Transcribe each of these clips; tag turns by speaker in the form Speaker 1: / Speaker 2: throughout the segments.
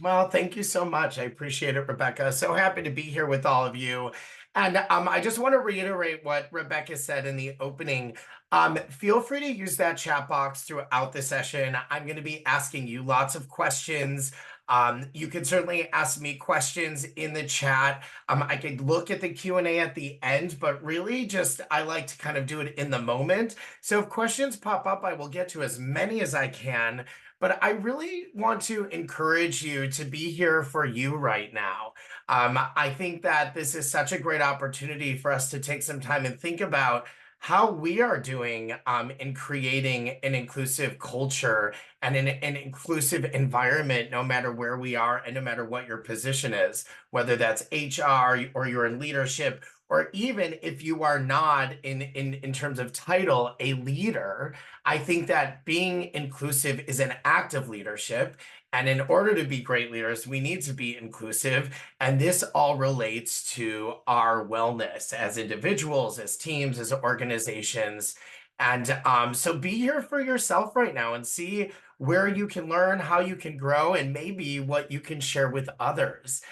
Speaker 1: Well, thank you so much. I appreciate it, Rebecca. So happy to be here with all of you. And I just want to reiterate what Rebecca said in the opening. Feel free to use that chat box throughout the session. I'm going to be asking you lots of questions. You can certainly ask me questions in the chat. I could look at the Q&A at the end, but really just I like to kind of do it in the moment. So if questions pop up, I will get to as many as I can. But I really want to encourage you to be here for you right now. I think that this is such a great opportunity for us to take some time and think about how we are doing in creating an inclusive culture and an inclusive environment, no matter where we are and no matter what your position is, whether that's HR or you're in leadership, or even if you are not in terms of title, a leader. I think that being inclusive is an act of leadership. And in order to be great leaders, we need to be inclusive. And this all relates to our wellness as individuals, as teams, as organizations. And so be here for yourself right now and see where you can learn, how you can grow, and maybe what you can share with others.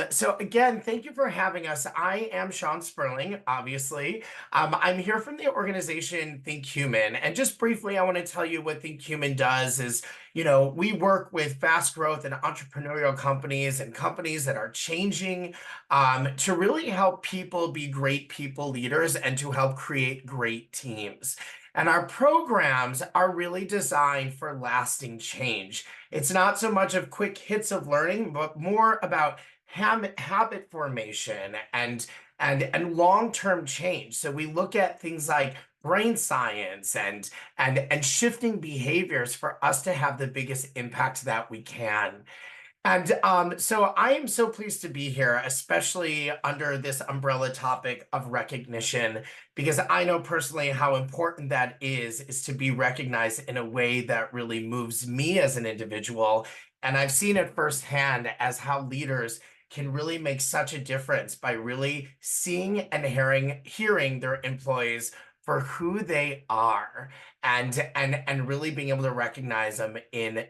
Speaker 1: So again, thank you for having us. I am Shaun Sperling, obviously. I'm here from the organization ThinkHuman, and just briefly, I want to tell you what ThinkHuman does is, we work with fast growth and entrepreneurial companies and companies that are changing to really help people be great people leaders and to help create great teams. And our programs are really designed for lasting change. It's not so much of quick hits of learning, but more about habit formation and long-term change. So we look at things like brain science and shifting behaviors for us to have the biggest impact that we can. And so I am so pleased to be here, especially under this umbrella topic of recognition, because I know personally how important that is to be recognized in a way that really moves me as an individual. And I've seen it firsthand as how leaders can really make such a difference by really seeing and hearing their employees for who they are and really being able to recognize them in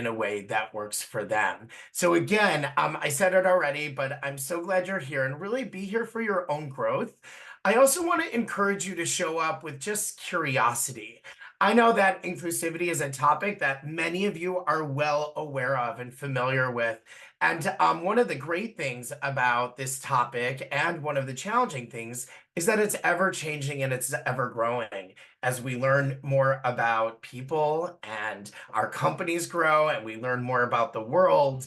Speaker 1: a way that works for them. So again, I said it already, but I'm so glad you're here and really be here for your own growth. I also want to encourage you to show up with just curiosity. I know that inclusivity is a topic that many of you are well aware of and familiar with. And one of the great things about this topic and one of the challenging things is that it's ever changing and it's ever growing as we learn more about people and our companies grow and we learn more about the world.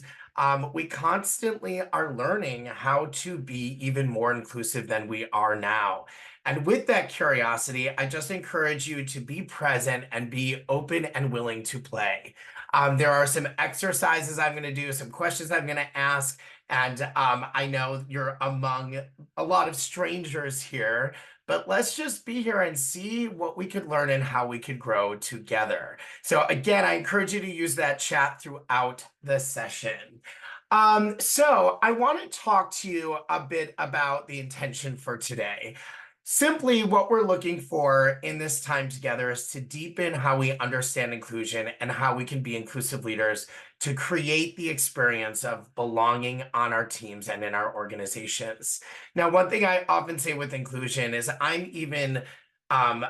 Speaker 1: We constantly are learning how to be even more inclusive than we are now. And with that curiosity, I just encourage you to be present and be open and willing to play. There are some exercises I'm going to do, some questions I'm going to ask, and I know you're among a lot of strangers here, but let's just be here and see what we could learn and how we could grow together. So again, I encourage you to use that chat throughout the session. So I want to talk to you a bit about the intention for today. Simply, what we're looking for in this time together is to deepen how we understand inclusion and how we can be inclusive leaders to create the experience of belonging on our teams and in our organizations. Now, one thing I often say with inclusion is I'm even um,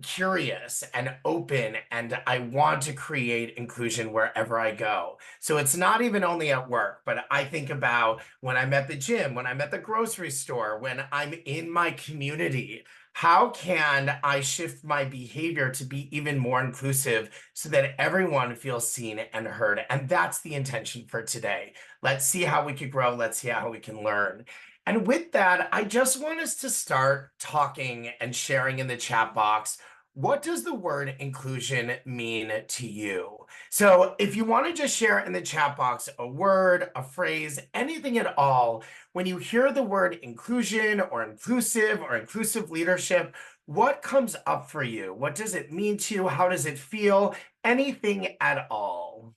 Speaker 1: curious and open, and I want to create inclusion wherever I go. So it's not even only at work, but I think about when I'm at the gym, when I'm at the grocery store, when I'm in my community. How can I shift my behavior to be even more inclusive so that everyone feels seen and heard? And that's the intention for today. Let's see how we could grow. Let's see how we can learn. And with that, I just want us to start talking and sharing in the chat box. What does the word inclusion mean to you? So if you want to just share in the chat box a word, a phrase, anything at all, when you hear the word inclusion or inclusive leadership, what comes up for you? What does it mean to you? How does it feel? Anything at all?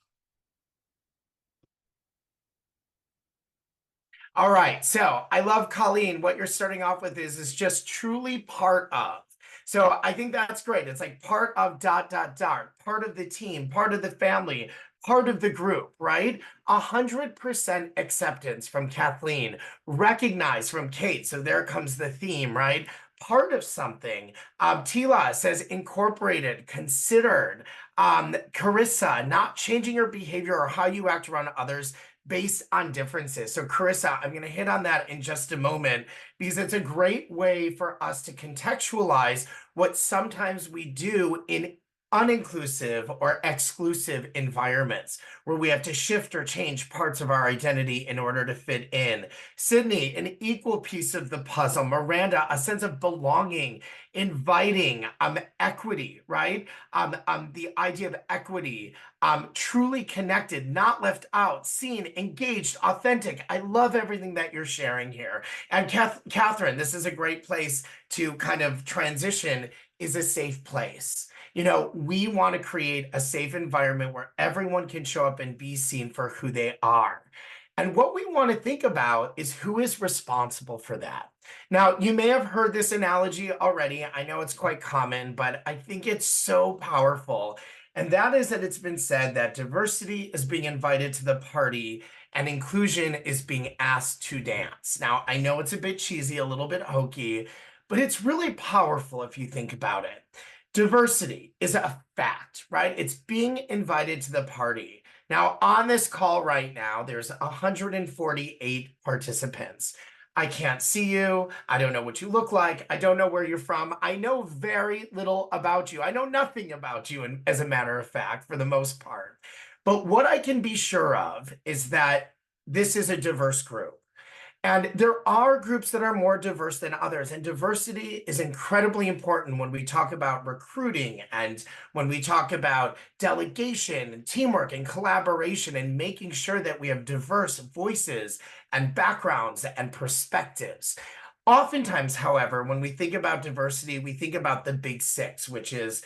Speaker 1: All right, so I love Colleen. What you're starting off with is just truly part of. So I think that's great. It's like part of dot dot dot, part of the team, part of the family, part of the group, right? 100% acceptance from Kathleen, recognize from Kate. So there comes the theme, right? Part of something. Tila says incorporated, considered. Carissa, not changing your behavior or how you act around others based on differences. So Carissa, I'm going to hit on that in just a moment because it's a great way for us to contextualize what sometimes we do in uninclusive or exclusive environments where we have to shift or change parts of our identity in order to fit in. Sydney, an equal piece of the puzzle. Miranda, a sense of belonging, inviting, equity, right? The idea of equity, truly connected, not left out, seen, engaged, authentic. I love everything that you're sharing here. And Catherine, this is a great place to kind of transition, is a safe place. We want to create a safe environment where everyone can show up and be seen for who they are. And what we want to think about is who is responsible for that. Now, you may have heard this analogy already. I know it's quite common, but I think it's so powerful. And that is that it's been said that diversity is being invited to the party and inclusion is being asked to dance. Now, I know it's a bit cheesy, a little bit hokey, but it's really powerful if you think about it. Diversity is a fact, right? It's being invited to the party. Now, on this call right now, there's 148 participants. I can't see you. I don't know what you look like. I don't know where you're from. I know very little about you. I know nothing about you, as a matter of fact, for the most part. But what I can be sure of is that this is a diverse group. And there are groups that are more diverse than others. And diversity is incredibly important when we talk about recruiting and when we talk about delegation and teamwork and collaboration and making sure that we have diverse voices and backgrounds and perspectives. Oftentimes, however, when we think about diversity, we think about the big six, which is,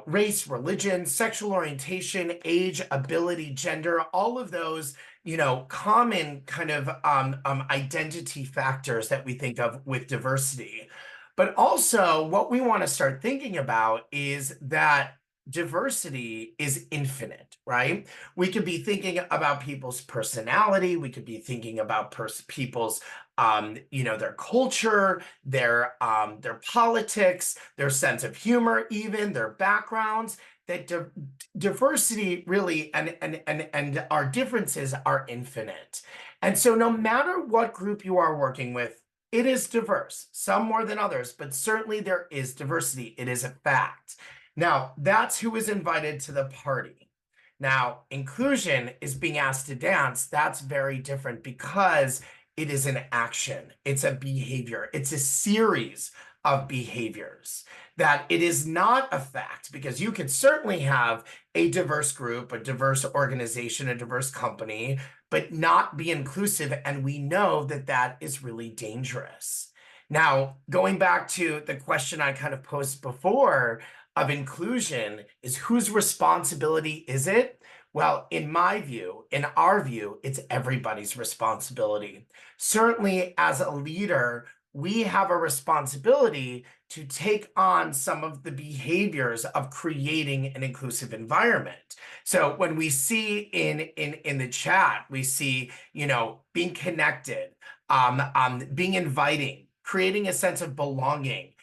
Speaker 1: race, religion, sexual orientation, age, ability, gender, all of those common kind of identity factors that we think of with diversity. But also, what we want to start thinking about is that diversity is infinite, right? We could be thinking about people's personality. We could be thinking about people's, their culture, their politics, their sense of humor, even their backgrounds. That diversity really and our differences are infinite. And so no matter what group you are working with, it is diverse, some more than others, but certainly there is diversity. It is a fact. Now, that's who is invited to the party. Now, inclusion is being asked to dance. That's very different because it is an action. It's a behavior. It's a series of behaviors. That it is not a fact, because you could certainly have a diverse group, a diverse organization, a diverse company, but not be inclusive. And we know that that is really dangerous. Now, going back to the question I kind of posed before of inclusion is whose responsibility is it? Well, in my view, in our view, it's everybody's responsibility. Certainly as a leader, we have a responsibility to take on some of the behaviors of creating an inclusive environment. So when we see in the chat, we see, being connected, being inviting, creating a sense of belonging,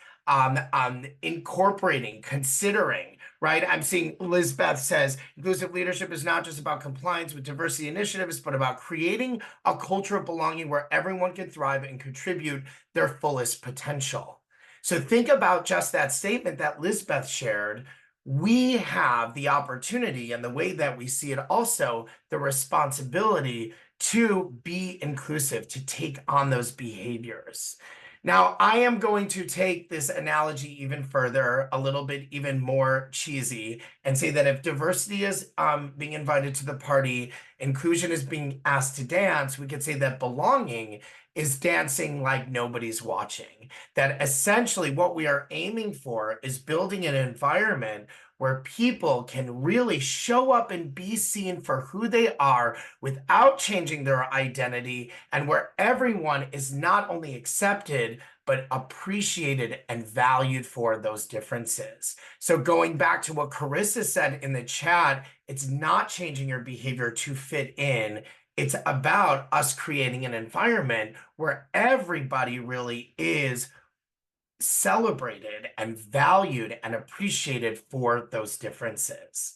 Speaker 1: incorporating, considering, right? I'm seeing Lizbeth says inclusive leadership is not just about compliance with diversity initiatives, but about creating a culture of belonging where everyone can thrive and contribute their fullest potential. So think about just that statement that Lizbeth shared. We have the opportunity, and the way that we see it also, the responsibility to be inclusive, to take on those behaviors. Now, I am going to take this analogy even further, a little bit even more cheesy, and say that if diversity is being invited to the party, inclusion is being asked to dance, we could say that belonging is dancing like nobody's watching. That essentially what we are aiming for is building an environment where people can really show up and be seen for who they are without changing their identity, and where everyone is not only accepted, but appreciated and valued for those differences. So going back to what Carissa said in the chat, it's not changing your behavior to fit in. It's about us creating an environment where everybody really is celebrated and valued and appreciated for those differences.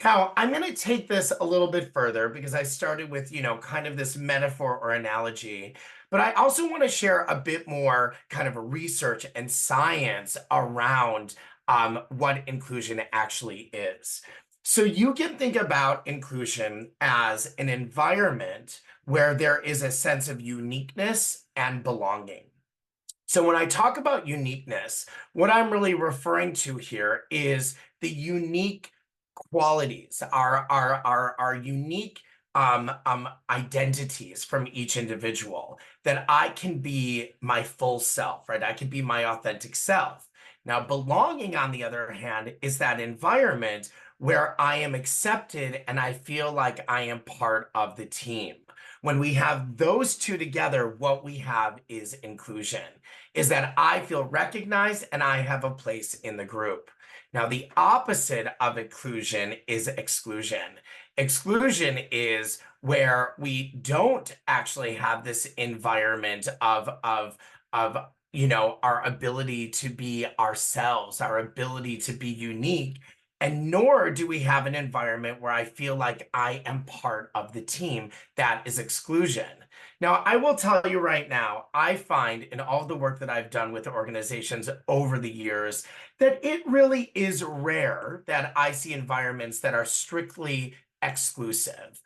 Speaker 1: Now, I'm going to take this a little bit further because I started with, kind of this metaphor or analogy, but I also want to share a bit more kind of research and science around what inclusion actually is. So you can think about inclusion as an environment where there is a sense of uniqueness and belonging. So when I talk about uniqueness, what I'm really referring to here is the unique qualities, our unique identities from each individual, that I can be my full self, right? I can be my authentic self. Now, belonging, on the other hand, is that environment where I am accepted and I feel like I am part of the team. When we have those two together, what we have is inclusion, is that I feel recognized and I have a place in the group. Now, the opposite of inclusion is exclusion. Exclusion is where we don't actually have this environment of our ability to be ourselves, our ability to be unique, and nor do we have an environment where I feel like I am part of the team. That is exclusion. Now, I will tell you right now, I find in all the work that I've done with organizations over the years that it really is rare that I see environments that are strictly exclusive.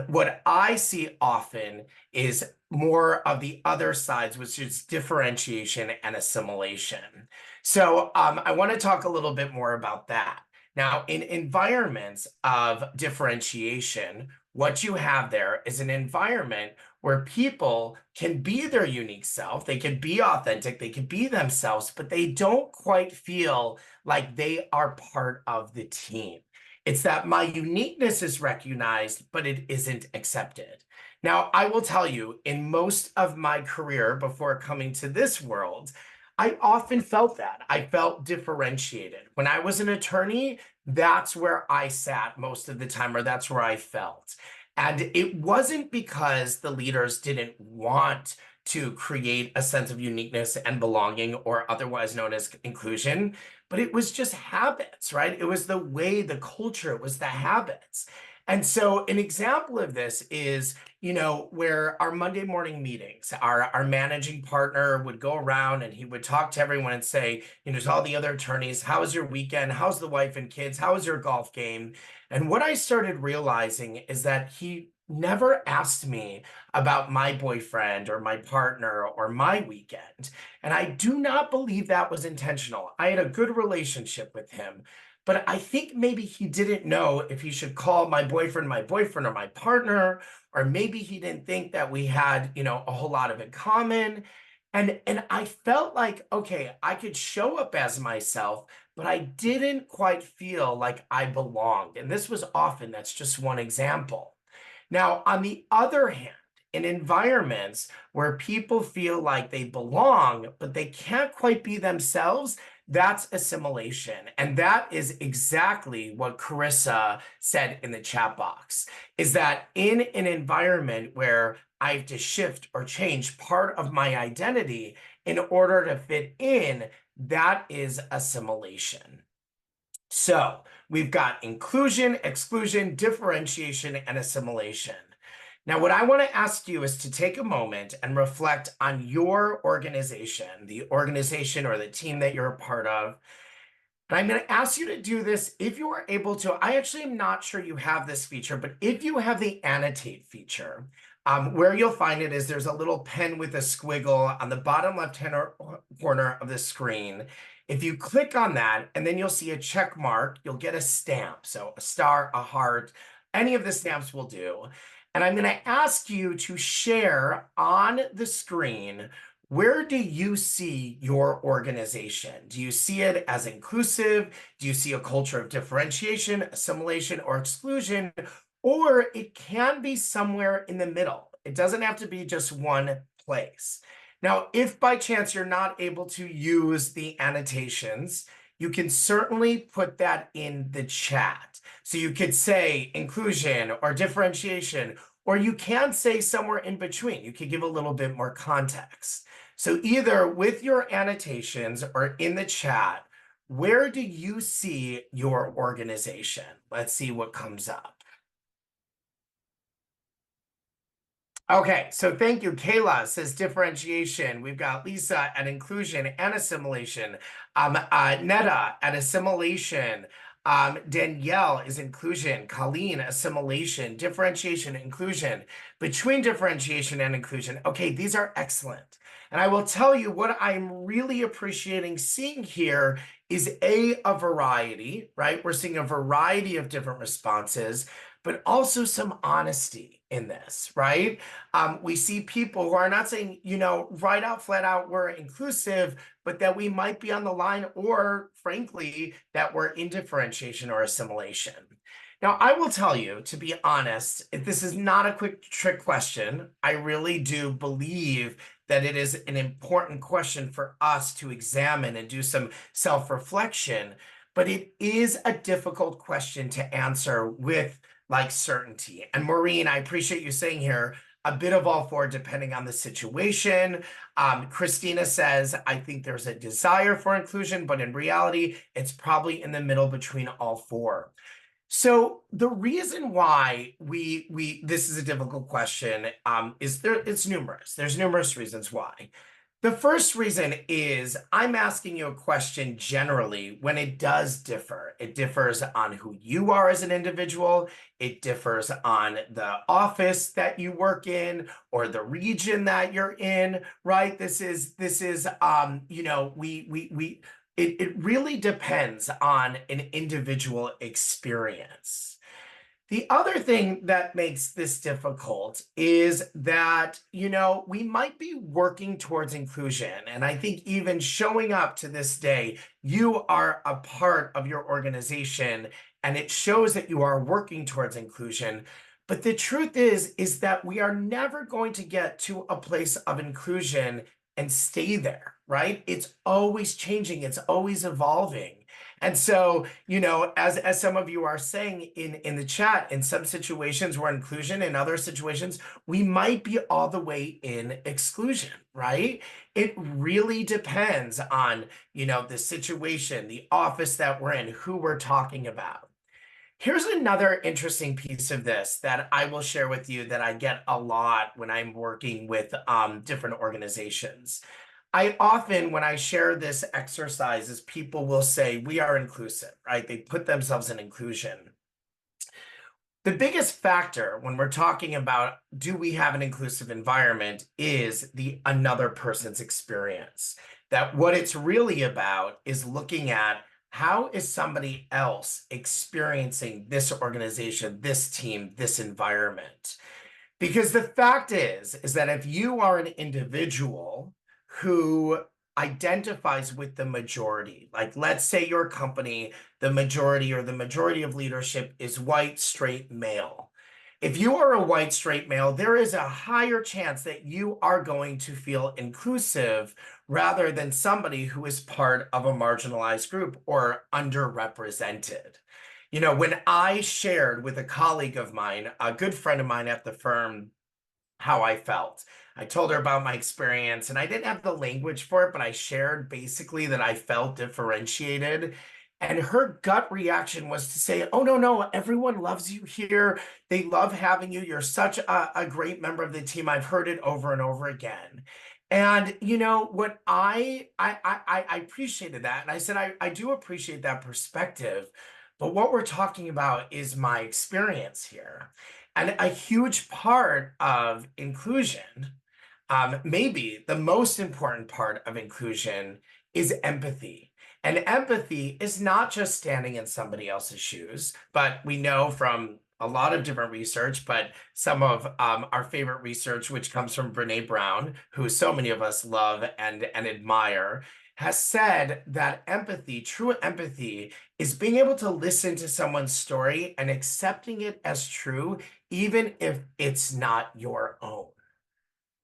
Speaker 1: What I see often is more of the other sides, which is differentiation and assimilation. So I want to talk a little bit more about that. Now, in environments of differentiation, what you have there is an environment where people can be their unique self, they can be authentic, they can be themselves, but they don't quite feel like they are part of the team. It's that my uniqueness is recognized, but it isn't accepted. Now, I will tell you, in most of my career before coming to this world, I often felt that. I felt differentiated. When I was an attorney, that's where I sat most of the time, or that's where I felt. And it wasn't because the leaders didn't want to create a sense of uniqueness and belonging, or otherwise known as inclusion, but it was just habits, right? It was the way, the culture, it was the habits. And so an example of this is, where our Monday morning meetings, our managing partner would go around and he would talk to everyone and say, to all the other attorneys, how was your weekend? How's the wife and kids? How was your golf game? And what I started realizing is that he never asked me about my boyfriend or my partner or my weekend. And I do not believe that was intentional. I had a good relationship with him, but I think maybe he didn't know if he should call my boyfriend or my partner, or maybe he didn't think that we had, a whole lot of in common. And I felt like, okay, I could show up as myself, but I didn't quite feel like I belonged. And this was often, that's just one example. Now, on the other hand, in environments where people feel like they belong, but they can't quite be themselves, that's assimilation. And that is exactly what Carissa said in the chat box, is that in an environment where I have to shift or change part of my identity in order to fit in, that is assimilation. So we've got inclusion, exclusion, differentiation, and assimilation. Now, what I want to ask you is to take a moment and reflect on your organization, the organization or the team that you're a part of. And I'm going to ask you to do this if you are able to. I actually am not sure you have this feature, but if you have the annotate feature, where you'll find it is there's a little pen with a squiggle on the bottom left-hand corner of the screen. If you click on that, and then you'll see a check mark, you'll get a stamp. So a star, a heart, any of the stamps will do. And I'm going to ask you to share on the screen, where do you see your organization? Do you see it as inclusive? Do you see a culture of differentiation, assimilation, or exclusion? Or it can be somewhere in the middle. It doesn't have to be just one place. Now, if by chance you're not able to use the annotations, you can certainly put that in the chat. So you could say inclusion or differentiation, or you can say somewhere in between. You could give a little bit more context. So either with your annotations or in the chat, where do you see your organization? Let's see what comes up. Okay, so thank you. Kayla says differentiation. We've got Lisa at inclusion and assimilation. Netta at assimilation. Danielle is inclusion. Colleen, assimilation. Differentiation, inclusion. Between differentiation and inclusion. Okay, these are excellent. And I will tell you what I'm really appreciating seeing here is a variety, right? We're seeing a variety of different responses, but also some honesty in this, right? We see people who are not saying, right out, flat out, we're inclusive, but that we might be on the line, or frankly, that we're in differentiation or assimilation. Now, I will tell you, to be honest, if this is not a quick trick question. I really do believe that it is an important question for us to examine and do some self-reflection, but it is a difficult question to answer with like certainty. And Maureen, I appreciate you saying here, a bit of all four depending on the situation. Christina says, I think there's a desire for inclusion, but in reality, it's probably in the middle between all four. So the reason why we this is a difficult question is it's numerous. There's numerous reasons why. The first reason is I'm asking you a question generally when it does differ. It differs on who you are as an individual. It differs on the office that you work in or the region that you're in, right? This is it really depends on an individual experience. The other thing that makes this difficult is that, we might be working towards inclusion. And I think even showing up to this day, you are a part of your organization and it shows that you are working towards inclusion. But the truth is that we are never going to get to a place of inclusion and stay there, right? It's always changing, it's always evolving. And so, as some of you are saying in the chat, in some situations we're inclusion, in other situations we might be all the way in exclusion, right? It really depends on, the situation, the office that we're in, who we're talking about. Here's another interesting piece of this that I will share with you that I get a lot when I'm working with different organizations. I often, when I share this exercise, is people will say, we are inclusive, right? They put themselves in inclusion. The biggest factor when we're talking about do we have an inclusive environment is the another person's experience. That what it's really about is looking at how is somebody else experiencing this organization, this team, this environment. Because the fact is that if you are an individual who identifies with the majority, like let's say your company, the majority or the majority of leadership is white, straight, male. If you are a white, straight male, there is a higher chance that you are going to feel inclusive rather than somebody who is part of a marginalized group or underrepresented. When I shared with a colleague of mine, a good friend of mine at the firm, how I felt, I told her about my experience and I didn't have the language for it, but I shared basically that I felt differentiated. And her gut reaction was to say, oh, no, no, everyone loves you here. They love having you. You're such a great member of the team. I've heard it over and over again. And what I appreciated that. And I said, I do appreciate that perspective. But what we're talking about is my experience here. And a huge part of inclusion, maybe the most important part of inclusion, is empathy. And empathy is not just standing in somebody else's shoes, but we know from a lot of different research, but some of our favorite research, which comes from Brene Brown, who so many of us love and admire, has said that empathy, true empathy, is being able to listen to someone's story and accepting it as true, even if it's not your own.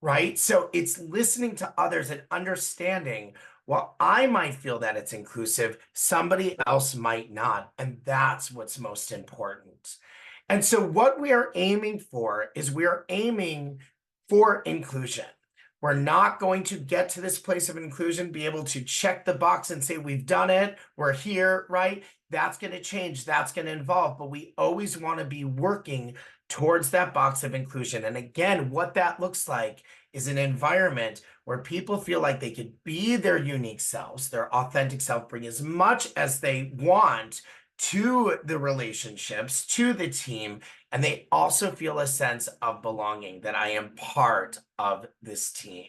Speaker 1: right? So it's listening to others and understanding, while I might feel that it's inclusive, somebody else might not. And that's what's most important. And so what we are aiming for is we are aiming for inclusion. We're not going to get to this place of inclusion, be able to check the box and say, we've done it, we're here, right? That's going to change, that's going to evolve, but we always want to be working towards that box of inclusion. And again, what that looks like is an environment where people feel like they could be their unique selves, their authentic self, bring as much as they want to the relationships, to the team, and they also feel a sense of belonging, that I am part of this team.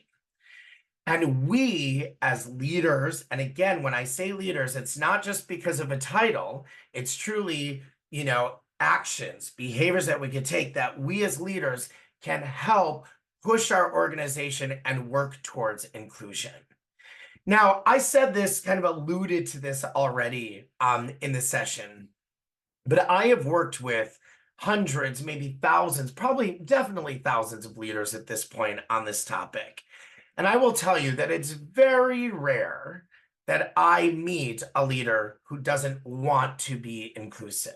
Speaker 1: And we, as leaders, and again, when I say leaders, it's not just because of a title, it's truly, actions, behaviors that we could take, that we as leaders can help push our organization and work towards inclusion. Now, I said this, kind of alluded to this already in the session, but I have worked with hundreds, maybe thousands, probably definitely thousands of leaders at this point on this topic. And I will tell you that it's very rare that I meet a leader who doesn't want to be inclusive.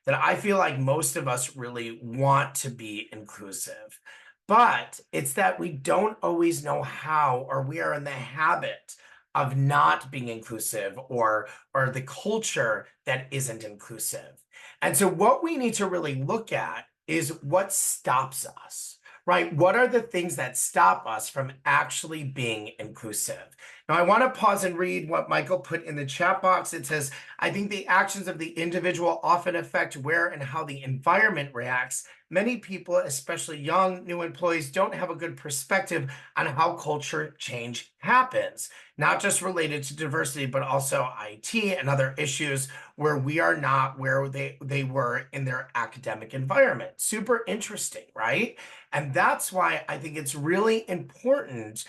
Speaker 1: That I feel like most of us really want to be inclusive. But it's that we don't always know how, or we are in the habit of not being inclusive, or the culture that isn't inclusive. And so what we need to really look at is what stops us, right? What are the things that stop us from actually being inclusive? Now, I want to pause and read what Michael put in the chat box. It says, I think the actions of the individual often affect where and how the environment reacts. Many people, especially young, new employees, don't have a good perspective on how culture change happens, not just related to diversity, but also IT and other issues where we are not where they were in their academic environment. Super interesting, right? And that's why I think it's really important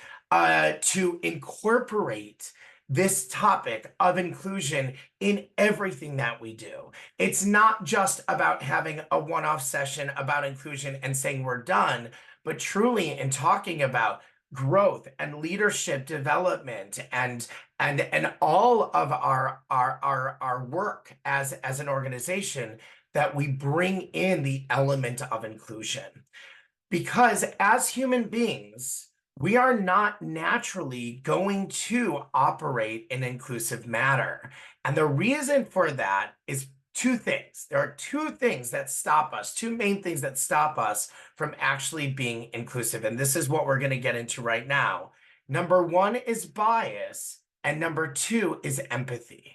Speaker 1: to incorporate this topic of inclusion in everything that we do. It's not just about having a one-off session about inclusion and saying we're done, but truly in talking about growth and leadership development and all of our work as an organization, that we bring in the element of inclusion. Because as human beings, we are not naturally going to operate in inclusive manner. And the reason for that is two things. There are two things that stop us, two main things that stop us from actually being inclusive. And this is what we're going to get into right now. Number one is bias, and number two is empathy.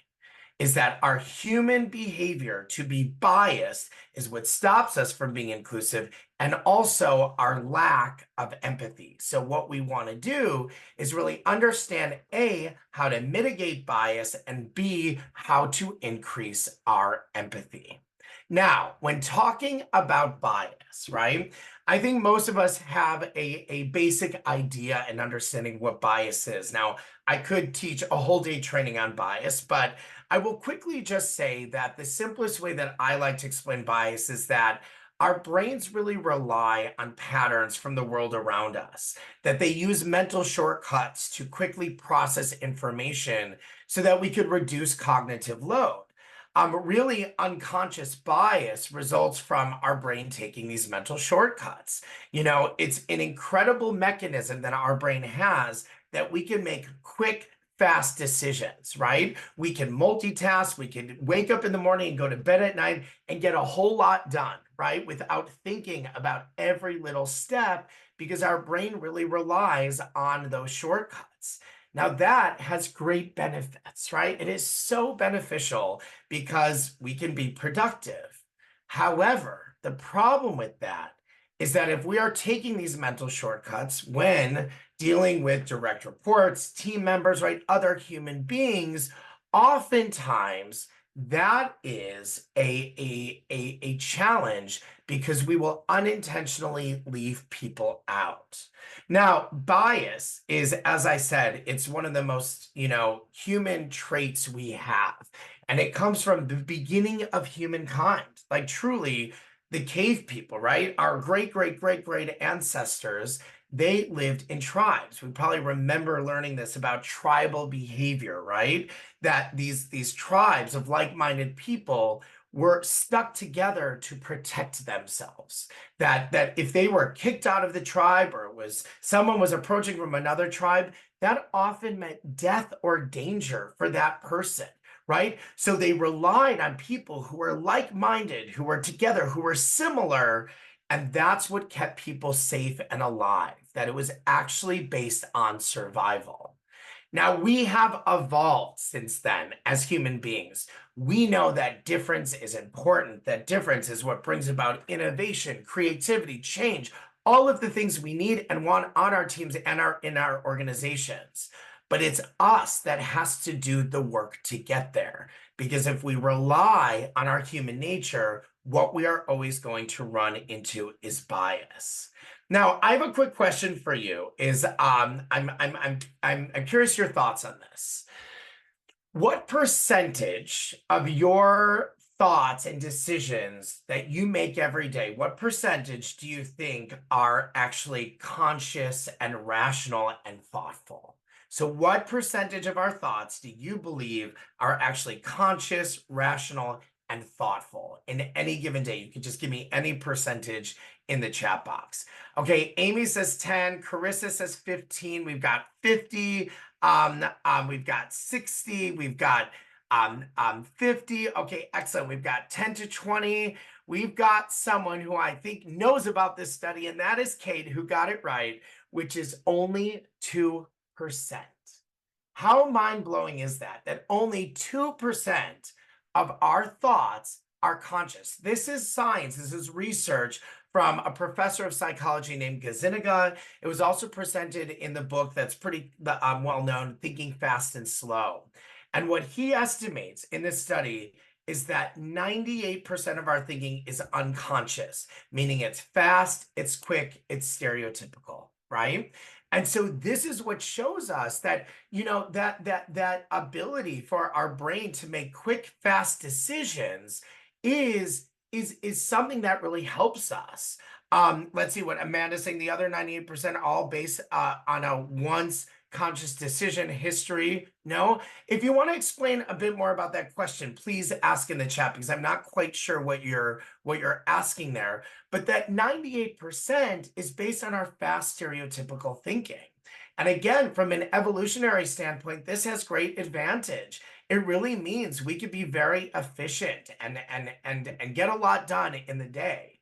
Speaker 1: Is that our human behavior to be biased is what stops us from being inclusive, and also our lack of empathy. So what we want to do is really understand A, how to mitigate bias, and B, how to increase our empathy. Now, when talking about bias, right, I think most of us have a basic idea and understanding what bias is. Now, I could teach a whole day training on bias, but I will quickly just say that the simplest way that I like to explain bias is that our brains really rely on patterns from the world around us, that they use mental shortcuts to quickly process information so that we could reduce cognitive load. Really, unconscious bias results from our brain taking these mental shortcuts. It's an incredible mechanism that our brain has, that we can make quick, fast decisions, right? We can multitask, we can wake up in the morning and go to bed at night and get a whole lot done, right? Without thinking about every little step, because our brain really relies on those shortcuts. Now, that has great benefits, right? It is so beneficial because we can be productive. However, the problem with that is that if we are taking these mental shortcuts when dealing with direct reports, team members, right, other human beings, oftentimes that is a challenge, because we will unintentionally leave people out. Now, bias is, as I said, it's one of the most, human traits we have. And it comes from the beginning of humankind. Like truly, the cave people, right? Our great, great, great, great ancestors, they lived in tribes. We probably remember learning this about tribal behavior, right? That these tribes of like-minded people were stuck together to protect themselves. That if they were kicked out of the tribe or it was someone was approaching from another tribe, that often meant death or danger for that person, right? So they relied on people who were like-minded, who were together, who were similar, and that's what kept people safe and alive, that it was actually based on survival. Now, we have evolved since then as human beings. We know that difference is important, that difference is what brings about innovation, creativity, change, all of the things we need and want on our teams and in our organizations. But it's us that has to do the work to get there. Because if we rely on our human nature, what we are always going to run into is bias. Now, I have a quick question for you. I'm curious your thoughts on this. What percentage of your thoughts and decisions that you make every day, what percentage do you think are actually conscious and rational and thoughtful? So, what percentage of our thoughts do you believe are actually conscious, rational, and thoughtful in any given day? You can just give me any percentage in the chat box. Okay, Amy says 10, Carissa says 15, we've got 50, we've got 60, we've got 50. Okay, excellent. We've got 10 to 20. We've got someone who I think knows about this study, and that is Kate, who got it right, which is only 2%. How mind-blowing is that? That only 2% of our thoughts are conscious. This is science. This is research from a professor of psychology named Gazzaniga. It was also presented in the book that's pretty well-known, Thinking Fast and Slow. And what he estimates in this study is that 98% of our thinking is unconscious, meaning it's fast, it's quick, it's stereotypical, right? And so this is what shows us that, that ability for our brain to make quick, fast decisions is something that really helps us. Let's see what Amanda's saying. The other 98% all based on a once conscious decision history. No. If you want to explain a bit more about that question, please ask in the chat because I'm not quite sure what you're asking there. But that 98% is based on our fast stereotypical thinking. And again, from an evolutionary standpoint, this has great advantage. It really means we could be very efficient and get a lot done in the day.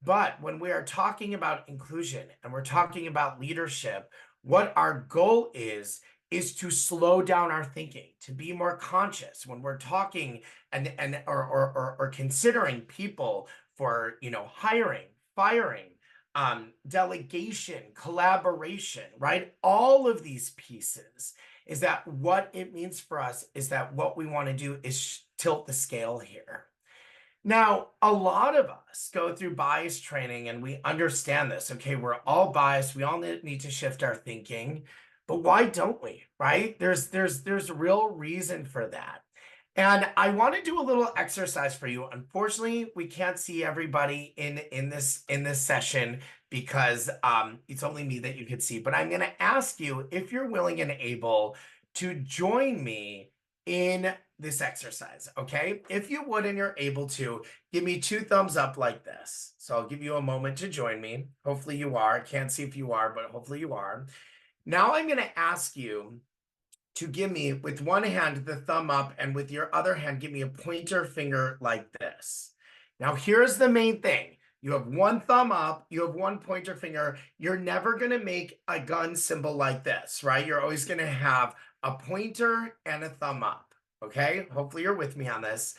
Speaker 1: But when we are talking about inclusion and we're talking about leadership, what our goal is to slow down our thinking, to be more conscious when we're talking or considering people for hiring, firing, delegation, collaboration, right? All of these pieces is that what it means for us is that what we want to do is tilt the scale here. Now, a lot of us go through bias training and we understand this. Okay, we're all biased. We all need to shift our thinking, but why don't we, right? There's real reason for that. And I want to do a little exercise for you. Unfortunately, we can't see everybody in this session because it's only me that you can see. But I'm going to ask you if you're willing and able to join me in this exercise, okay? If you would and you're able to, give me 2 thumbs up like this. So I'll give you a moment to join me. Hopefully you are. I can't see if you are, but hopefully you are. Now I'm going to ask you to give me, with one hand, the thumb up, and with your other hand, give me a pointer finger like this. Now, here's the main thing. You have 1 thumb up, you have 1 pointer finger. You're never going to make a gun symbol like this, right? You're always going to have a pointer and a thumb up, okay? Hopefully you're with me on this.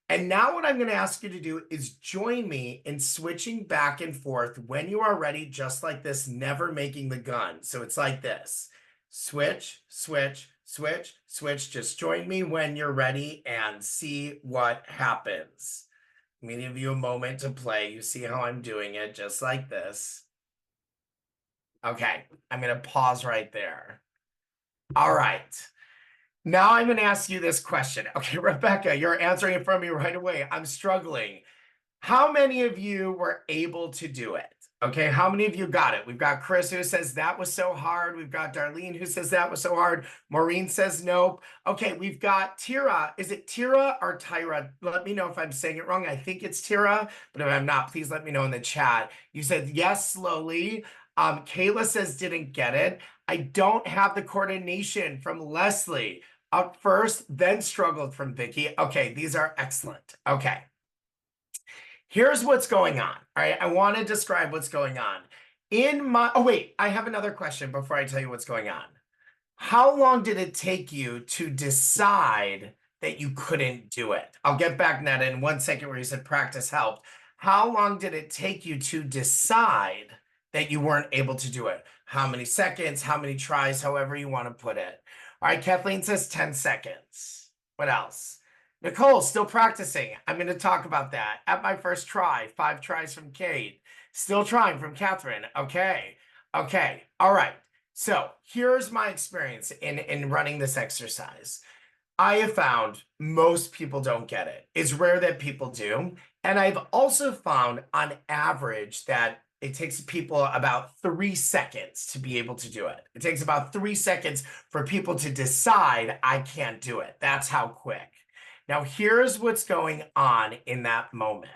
Speaker 1: And now what I'm going to ask you to do is join me in switching back and forth when you are ready, just like this, never making the gun. So it's like this. Switch, switch, switch, switch. Just join me when you're ready and see what happens. I'm going to give you a moment to play. You see how I'm doing it, just like this. Okay, I'm going to pause right there. All right. Now I'm going to ask you this question. Okay, Rebecca, you're answering it for me right away. I'm struggling. How many of you were able to do it? Okay, how many of you got it? We've got Chris who says that was so hard. We've got Darlene who says that was so hard. Maureen says nope. Okay, we've got Tira. Is it Tira or Tyra? Let me know if I'm saying it wrong. I think it's Tira, but if I'm not, please let me know in the chat. You said yes, slowly. Kayla says didn't get it. I don't have the coordination from Leslie. Up first, then struggled from Vicky. Okay, these are excellent. Okay. Here's what's going on. All right. I want to describe what's going on. Oh, wait, I have another question before I tell you what's going on. How long did it take you to decide that you couldn't do it? I'll get back to that in 1 second where you said practice helped. How long did it take you to decide that you weren't able to do it? How many seconds? How many tries? However you want to put it. All right. Kathleen says 10 seconds. What else? Nicole, still practicing. I'm going to talk about that. At my first try, 5 tries from Kate. Still trying from Catherine. Okay. Okay. All right. So here's my experience in running this exercise. I have found most people don't get it. It's rare that people do. And I've also found on average that it takes people about 3 seconds to be able to do it. It takes about 3 seconds for people to decide I can't do it. That's how quick. Now, here's what's going on in that moment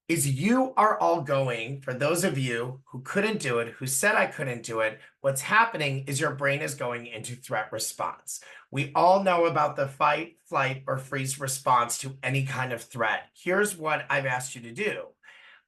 Speaker 1: is you are all going, for those of you who couldn't do it, who said I couldn't do it, what's happening is your brain is going into threat response. We all know about the fight, flight, or freeze response to any kind of threat. Here's what I've asked you to do.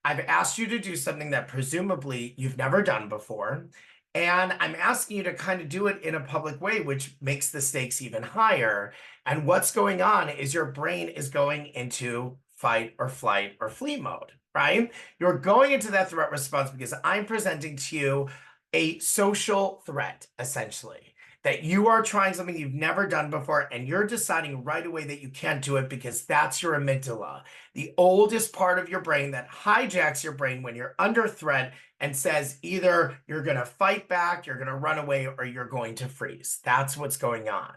Speaker 1: I've asked you to do something that presumably you've never done before. And I'm asking you to kind of do it in a public way, which makes the stakes even higher. And what's going on is your brain is going into fight or flight or flee mode, right? You're going into that threat response because I'm presenting to you a social threat, essentially, that you are trying something you've never done before, and you're deciding right away that you can't do it because that's your amygdala, the oldest part of your brain that hijacks your brain when you're under threat and says either you're going to fight back, you're going to run away, or you're going to freeze. That's what's going on.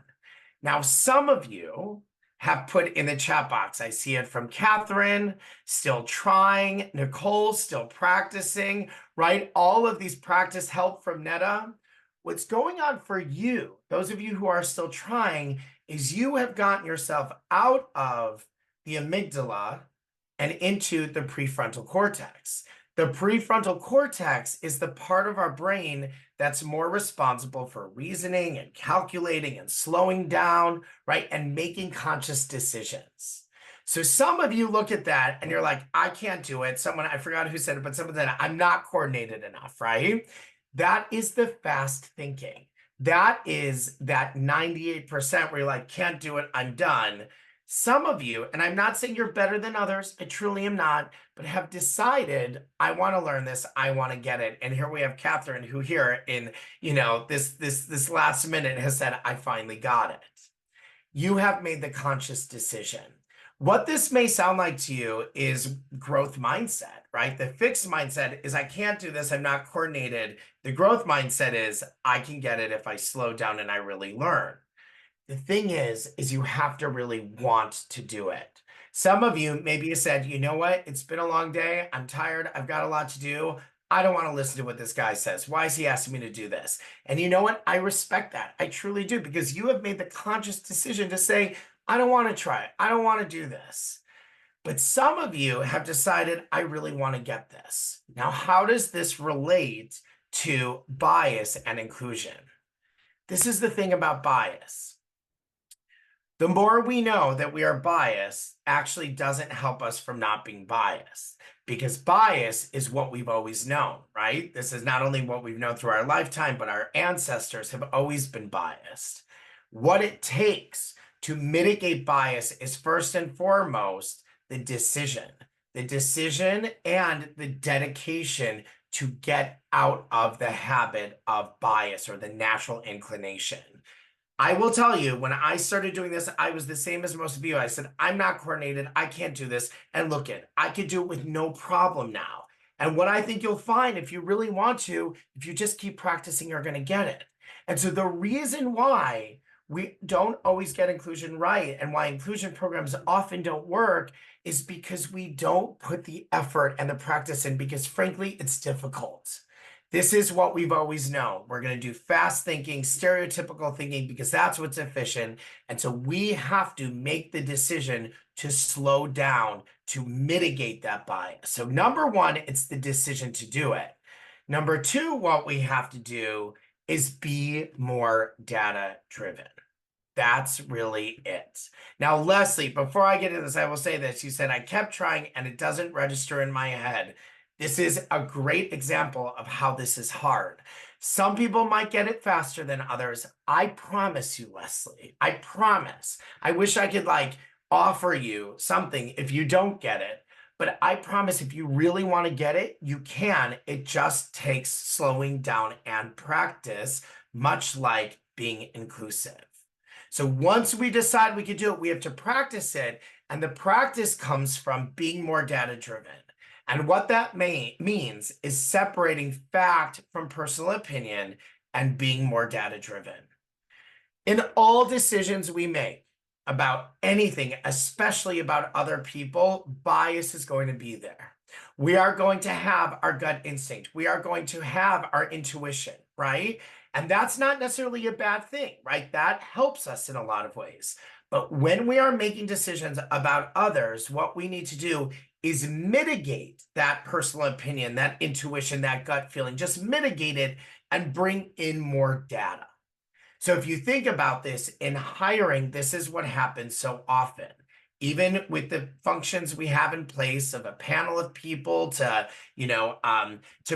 Speaker 1: Now, some of you have put in the chat box. I see it from Catherine, still trying, Nicole, still practicing, right? All of these practice help from Netta. What's going on for you, those of you who are still trying, is you have gotten yourself out of the amygdala and into the prefrontal cortex. The prefrontal cortex is the part of our brain that's more responsible for reasoning and calculating and slowing down, right? And making conscious decisions. So some of you look at that and you're like, I can't do it. Someone, I forgot who said it, but someone said, I'm not coordinated enough, right? That is the fast thinking. That is that 98% where you're like, can't do it, I'm done. Some of you, and I'm not saying you're better than others, I truly am not, but have decided, I want to learn this, I want to get it. And here we have Catherine, who here in, this last minute has said, I finally got it. You have made the conscious decision. What this may sound like to you is growth mindset, right? The fixed mindset is I can't do this, I'm not coordinated. The growth mindset is I can get it if I slow down and I really learn. The thing is you have to really want to do it. Some of you, maybe you said, you know what? It's been a long day. I'm tired. I've got a lot to do. I don't want to listen to what this guy says. Why is he asking me to do this? And you know what? I respect that. I truly do, because you have made the conscious decision to say, I don't want to try it. I don't want to do this. But some of you have decided, I really want to get this. Now, how does this relate to bias and inclusion? This is the thing about bias. The more we know that we are biased actually doesn't help us from not being biased, because bias is what we've always known, right? This is not only what we've known through our lifetime, but our ancestors have always been biased. What it takes to mitigate bias is first and foremost the decision and the dedication to get out of the habit of bias or the natural inclination. I will tell you, when I started doing this, I was the same as most of you. I said, I'm not coordinated. I can't do this. And look it, I could do it with no problem now. And what I think you'll find, if you really want to, if you just keep practicing, you're going to get it. And so the reason why we don't always get inclusion right and why inclusion programs often don't work is because we don't put the effort and the practice in because frankly, it's difficult. This is what we've always known. We're going to do fast thinking, stereotypical thinking because that's what's efficient. And so we have to make the decision to slow down to mitigate that bias. So number one, it's the decision to do it. Number two, what we have to do is be more data driven. That's really it. Now, Leslie, before I get into this, I will say this. You said, I kept trying and it doesn't register in my head. This is a great example of how this is hard. Some people might get it faster than others. I promise you, Leslie, I promise. I wish I could like offer you something if you don't get it. But I promise if you really want to get it, you can. It just takes slowing down and practice, much like being inclusive. So once we decide we can do it, we have to practice it. And the practice comes from being more data driven. And what that means is separating fact from personal opinion and being more data driven. In all decisions we make about anything, especially about other people, bias is going to be there. We are going to have our gut instinct. We are going to have our intuition, right? And that's not necessarily a bad thing, right? That helps us in a lot of ways. But when we are making decisions about others, what we need to do is mitigate that personal opinion, that intuition, that gut feeling, just mitigate it and bring in more data. So if you think about this in hiring, this is what happens so often. Even with the functions we have in place of a panel of people to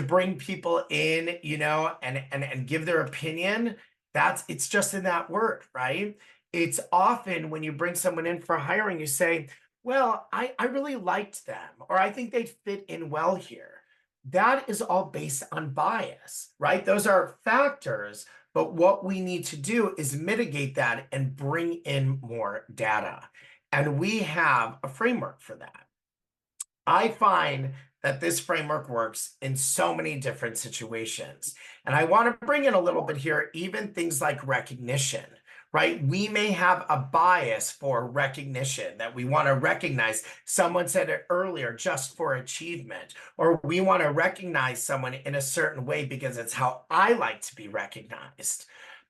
Speaker 1: bring people in, and give their opinion, it's just in that word, right? It's often when you bring someone in for hiring, you say, well, I really liked them, or I think they'd fit in well here. That is all based on bias, right? Those are factors, but what we need to do is mitigate that and bring in more data. And we have a framework for that. I find that this framework works in so many different situations. And I want to bring in a little bit here, even things like recognition, right? We may have a bias for recognition that we want to recognize. Someone said it earlier, just for achievement, or we want to recognize someone in a certain way because it's how I like to be recognized.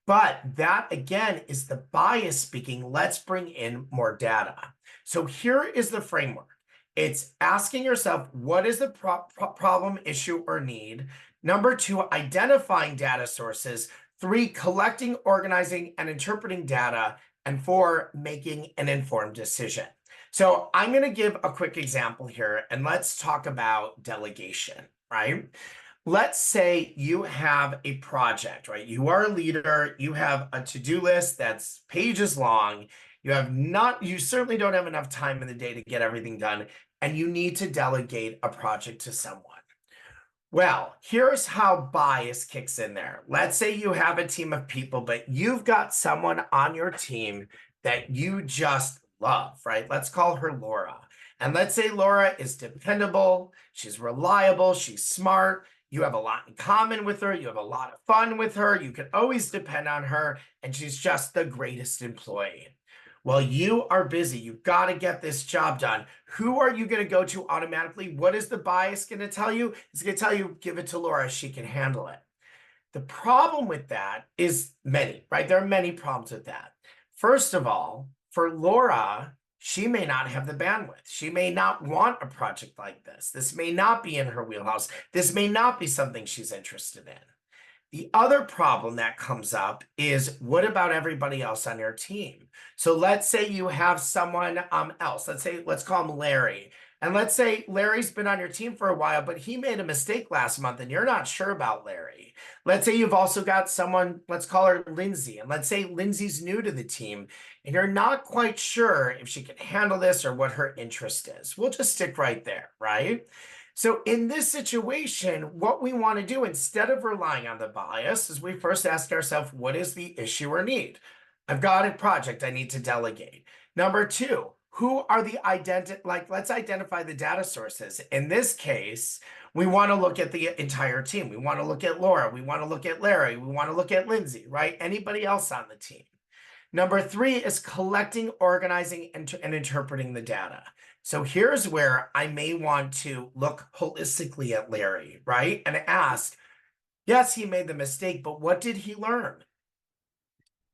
Speaker 1: But that again is the bias speaking. Let's bring in more data. So here is the framework. It's asking yourself, what is the problem, issue, or need? Number two, identifying data sources. Three, collecting, organizing, and interpreting data. And four, making an informed decision. So I'm going to give a quick example here, and let's talk about delegation, right? Let's say you have a project, right? You are a leader, you have a to-do list that's pages long. You certainly don't have enough time in the day to get everything done, and you need to delegate a project to someone. Well, here's how bias kicks in there. Let's say you have a team of people, but you've got someone on your team that you just love, right? Let's call her Laura. And let's say Laura is dependable, she's reliable, she's smart. You have a lot in common with her. You have a lot of fun with her. You can always depend on her, and she's just the greatest employee. Well, you are busy. You've got to get this job done. Who are you going to go to automatically? What is the bias going to tell you? It's going to tell you, give it to Laura. She can handle it. The problem with that is many, right? There are many problems with that. First of all, for Laura, she may not have the bandwidth. She may not want a project like this. This may not be in her wheelhouse. This may not be something she's interested in. The other problem that comes up is, what about everybody else on your team? So let's say you have someone else. Let's call him Larry. And let's say Larry's been on your team for a while, but he made a mistake last month and you're not sure about Larry. Let's say you've also got someone, let's call her Lindsay. And let's say Lindsay's new to the team and you're not quite sure if she can handle this or what her interest is. We'll just stick right there, right? So in this situation, what we want to do instead of relying on the bias is we first ask ourselves, what is the issue or need? I've got a project I need to delegate. Number two, who are let's identify the data sources. In this case, we want to look at the entire team. We want to look at Laura. We want to look at Larry. We want to look at Lindsay, right? Anybody else on the team. Number three is collecting, organizing, and interpreting the data. So here's where I may want to look holistically at Larry, right? And ask, yes, he made the mistake, but what did he learn?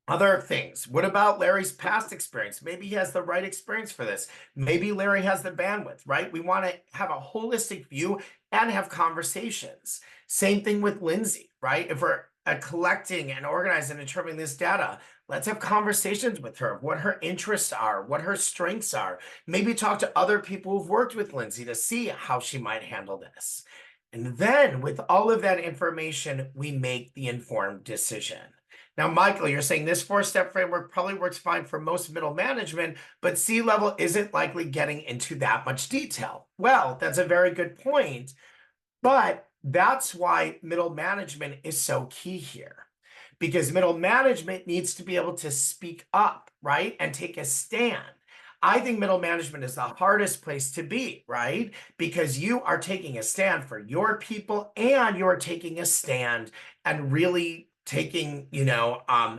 Speaker 1: Other things. What about Larry's past experience? Maybe he has the right experience for this. Maybe Larry has the bandwidth, right? We want to have a holistic view and have conversations. Same thing with Lindsay, right? If we're collecting and organizing and determining this data, let's have conversations with her, what her interests are, what her strengths are. Maybe talk to other people who've worked with Lindsay to see how she might handle this. And then with all of that information, we make the informed decision. Now, Michael, you're saying this four-step framework probably works fine for most middle management, but C-level isn't likely getting into that much detail. Well, that's a very good point, but that's why middle management is so key here. Because middle management needs to be able to speak up, right? And take a stand. I think middle management is the hardest place to be, right? Because you are taking a stand for your people and you're taking a stand and really taking,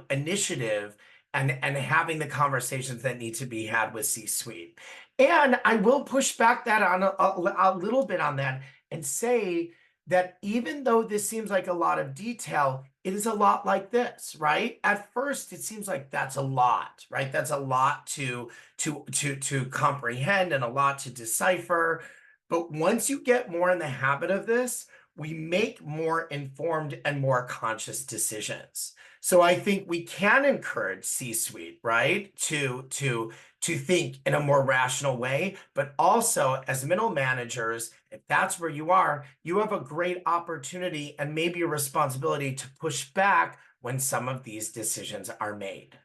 Speaker 1: initiative and having the conversations that need to be had with C-suite. And I will push back that on a little bit on that and say that even though this seems like a lot of detail, it is a lot like this, right? At first, it seems like that's a lot, right? That's a lot to comprehend and a lot to decipher. But once you get more in the habit of this, we make more informed and more conscious decisions. So I think we can encourage C-suite, right, to think in a more rational way, but also as middle managers, if that's where you have a great opportunity and maybe a responsibility to push back when some of these decisions are made.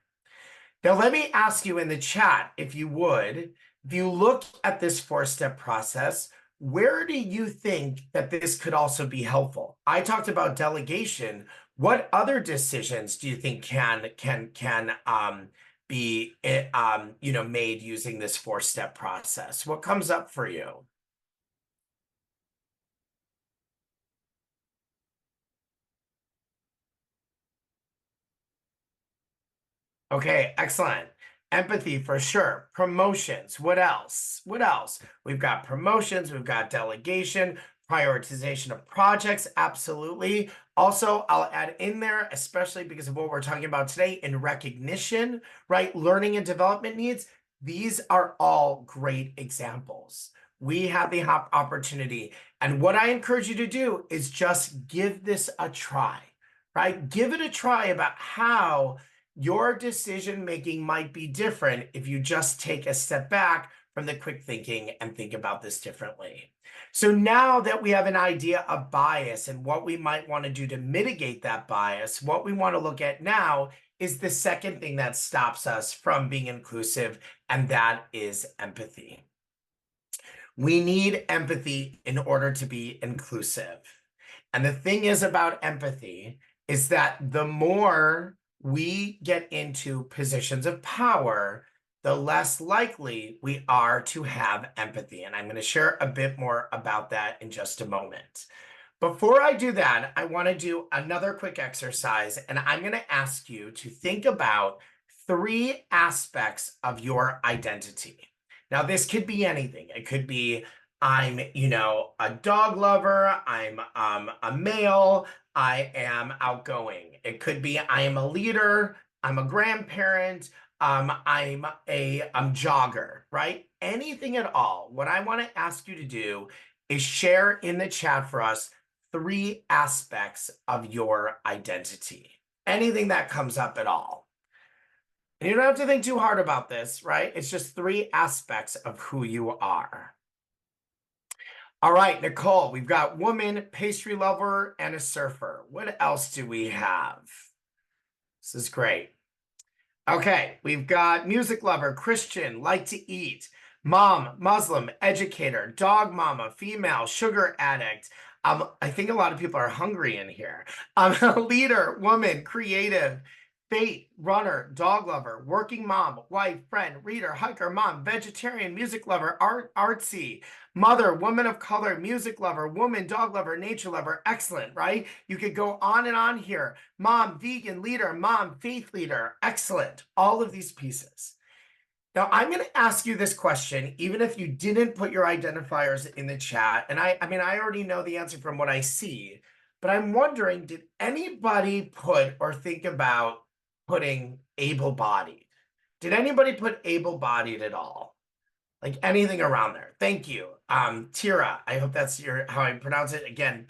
Speaker 1: Now, let me ask you in the chat, if you would, if you look at this four-step process, where do you think that this could also be helpful? I talked about delegation. What other decisions do you think can be made using this four-step process? What comes up for you? Okay, excellent. Empathy for sure. Promotions. What else? What else? We've got promotions, we've got delegation, prioritization of projects. Absolutely. Also, I'll add in there, especially because of what we're talking about today, in recognition, right? Learning and development needs. These are all great examples. We have the opportunity. And what I encourage you to do is just give this a try, right? Give it a try about how your decision making might be different if you just take a step back from the quick thinking and think about this differently. So now that we have an idea of bias and what we might want to do to mitigate that bias, what we want to look at now is the second thing that stops us from being inclusive, and that is empathy. We need empathy in order to be inclusive. And the thing is about empathy is that the more we get into positions of power, the less likely we are to have empathy. And I'm going to share a bit more about that in just a moment. Before I do that, I want to do another quick exercise, and I'm going to ask you to think about 3 aspects of your identity. Now, this could be anything. It could be I'm, a dog lover, I'm a male, I am outgoing. It could be I am a leader, I'm a grandparent, I'm a jogger, right? Anything at all. What I want to ask you to do is share in the chat for us 3 aspects of your identity. Anything that comes up at all. And you don't have to think too hard about this, right? It's just 3 aspects of who you are. All right, Nicole, we've got woman, pastry lover, and a surfer. What else do we have? This is great. Okay, we've got music lover, Christian, like to eat, mom, Muslim, educator, dog mama, female, sugar addict. I think a lot of people are hungry in here. A leader, woman, creative, fate, runner, dog lover, working mom, wife, friend, reader, hiker, mom, vegetarian, music lover, artsy, mother, woman of color, music lover, woman, dog lover, nature lover. Excellent, right? You could go on and on here. Mom, vegan leader, mom, faith leader. Excellent. All of these pieces. Now, I'm going to ask you this question, even if you didn't put your identifiers in the chat. And I mean, I already know the answer from what I see, but I'm wondering, did anybody put or think about putting able-bodied? Did anybody put able-bodied at all? Like anything around there? Thank you. Tira, I hope that's how I pronounce it. Again,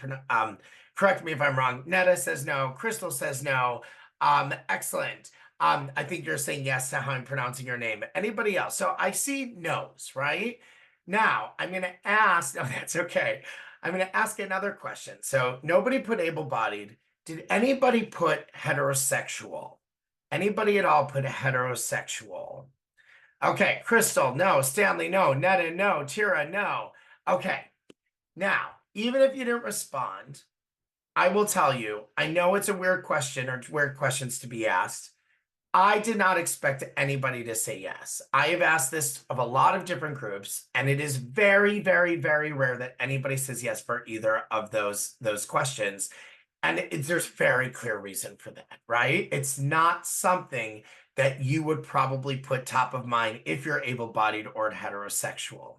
Speaker 1: correct me if I'm wrong. Netta says no. Crystal says no. Excellent. I think you're saying yes to how I'm pronouncing your name. Anybody else? So I see no's, right? Now I'm going to ask, no, that's okay. I'm going to ask another question. So nobody put able-bodied. Did anybody put heterosexual? Anybody at all put heterosexual? Okay, Crystal, no. Stanley, no. Netta, no. Tira, no. Okay, now, even if you didn't respond, I will tell you, I know it's a weird question or weird questions to be asked. I did not expect anybody to say yes. I have asked this of a lot of different groups, and it is very, very, very rare that anybody says yes for either of those questions. And there's very clear reason for that, right? It's not something that you would probably put top of mind if you're able-bodied or heterosexual.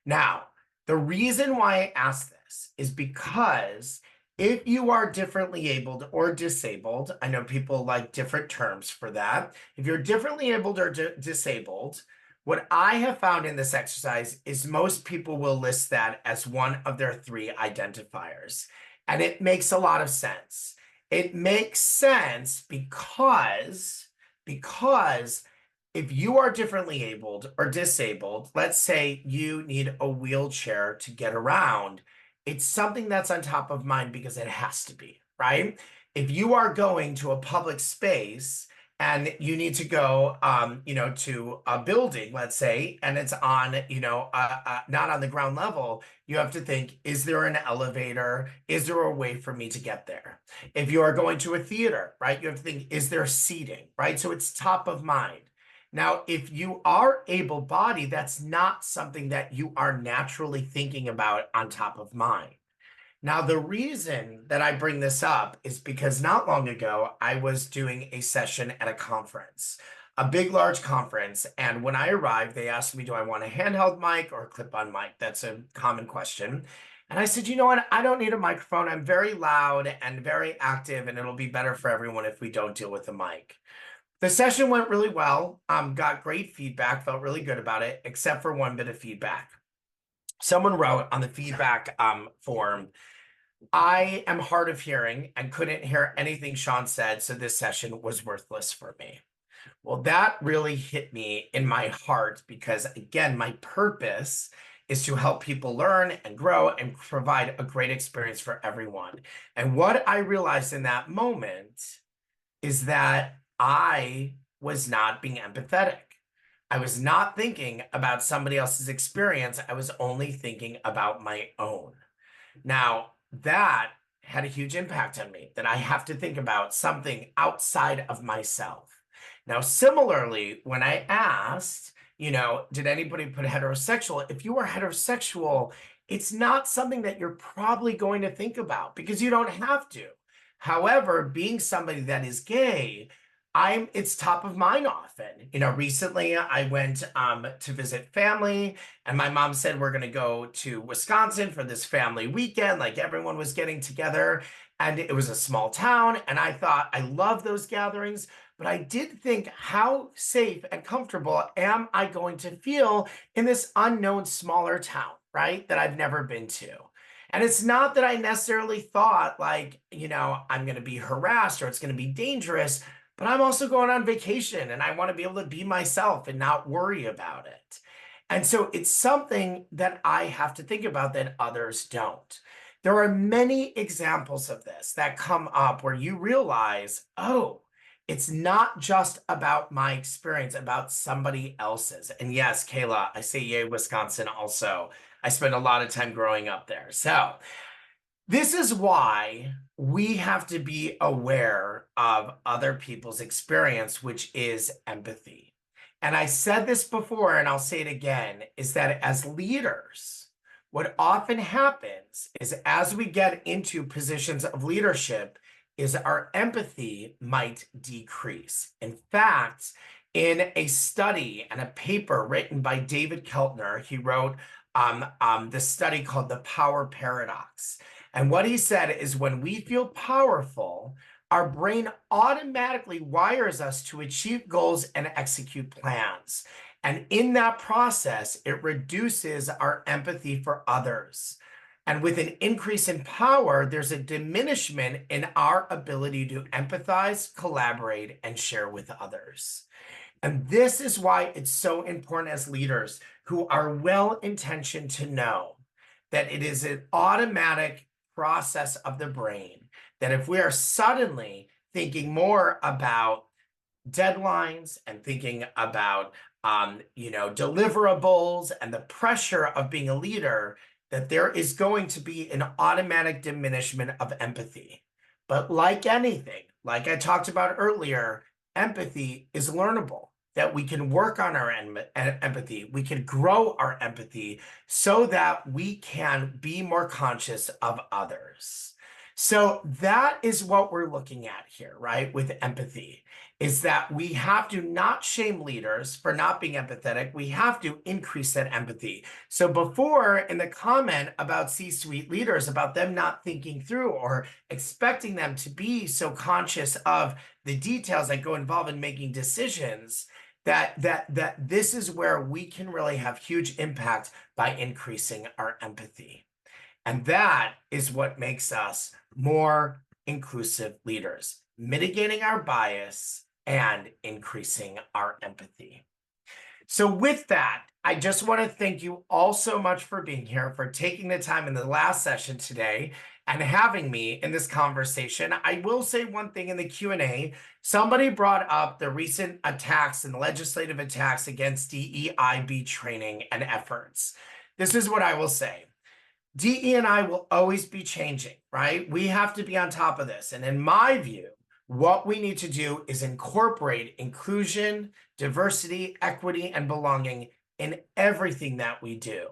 Speaker 1: Now, the reason why I ask this is because if you are differently abled or disabled, I know people like different terms for that. If you're differently abled or disabled, what I have found in this exercise is most people will list that as one of their three identifiers. And it makes a lot of sense. It makes sense because if you are differently abled or disabled, let's say you need a wheelchair to get around, it's something that's on top of mind because it has to be, right? If you are going to a public space and you need to go, to a building, let's say, and it's on, not on the ground level, you have to think, is there an elevator? Is there a way for me to get there? If you are going to a theater, right, you have to think, is there seating, right? So it's top of mind. Now, if you are able-bodied, that's not something that you are naturally thinking about on top of mind. Now, the reason that I bring this up is because not long ago, I was doing a session at a conference, a big, large conference. And when I arrived, they asked me, do I want a handheld mic or a clip-on mic? That's a common question. And I said, you know what? I don't need a microphone. I'm very loud and very active, and it'll be better for everyone if we don't deal with the mic. The session went really well, got great feedback, felt really good about it, except for one bit of feedback. Someone wrote on the feedback form, I am hard of hearing and couldn't hear anything Shaun said, so this session was worthless for me. Well, that really hit me in my heart because, again, my purpose is to help people learn and grow and provide a great experience for everyone. And what I realized in that moment is that I was not being empathetic. I was not thinking about somebody else's experience. I was only thinking about my own. Now, that had a huge impact on me, that I have to think about something outside of myself. Now, similarly, when I asked, did anybody put heterosexual? If you are heterosexual, it's not something that you're probably going to think about because you don't have to. However, being somebody that is gay, it's top of mind often. Recently I went to visit family, and my mom said we're going to go to Wisconsin for this family weekend, like everyone was getting together, and it was a small town, and I thought I love those gatherings, but I did think, how safe and comfortable am I going to feel in this unknown smaller town, right, that I've never been to? And it's not that I necessarily thought like, I'm going to be harassed or it's going to be dangerous, but I'm also going on vacation and I want to be able to be myself and not worry about it. And so it's something that I have to think about that others don't. There are many examples of this that come up where you realize, oh, it's not just about my experience, about somebody else's. And yes, Kayla, I say yay, Wisconsin also. I spent a lot of time growing up there. So this is why we have to be aware of other people's experience, which is empathy. And I said this before, and I'll say it again, is that as leaders, what often happens is as we get into positions of leadership, is our empathy might decrease. In fact, in a study and a paper written by David Keltner. He wrote this study called the Power Paradox. And what he said is when we feel powerful, our brain automatically wires us to achieve goals and execute plans. And in that process, it reduces our empathy for others. And with an increase in power, there's a diminishment in our ability to empathize, collaborate, and share with others. And this is why it's so important as leaders who are well-intentioned to know that it is an automatic process of the brain, that if we are suddenly thinking more about deadlines and thinking about deliverables and the pressure of being a leader, that there is going to be an automatic diminishment of empathy. But like anything, like I talked about earlier, empathy is learnable, that we can work on our empathy, we can grow our empathy so that we can be more conscious of others. So that is what we're looking at here, right, with empathy, is that we have to not shame leaders for not being empathetic. We have to increase that empathy. So before, in the comment about C-suite leaders, about them not thinking through or expecting them to be so conscious of the details that go involved in making decisions, that this is where we can really have huge impact by increasing our empathy. And that is what makes us more inclusive leaders, mitigating our bias and increasing our empathy. So with that, I just want to thank you all so much for being here, for taking the time in the last session today and having me in this conversation. I will say one thing in the Q&A. Somebody brought up the recent attacks and legislative attacks against DEIB training and efforts. This is what I will say. DE&I will always be changing, right? We have to be on top of this. And in my view, what we need to do is incorporate inclusion, diversity, equity, and belonging in everything that we do.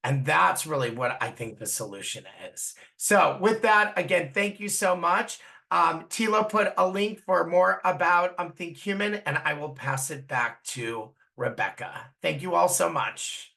Speaker 1: And that's really what I think the solution is. So with that, again, thank you so much. Tila put a link for more about ThinkHuman, and I will pass it back to Rebecca. Thank you all so much.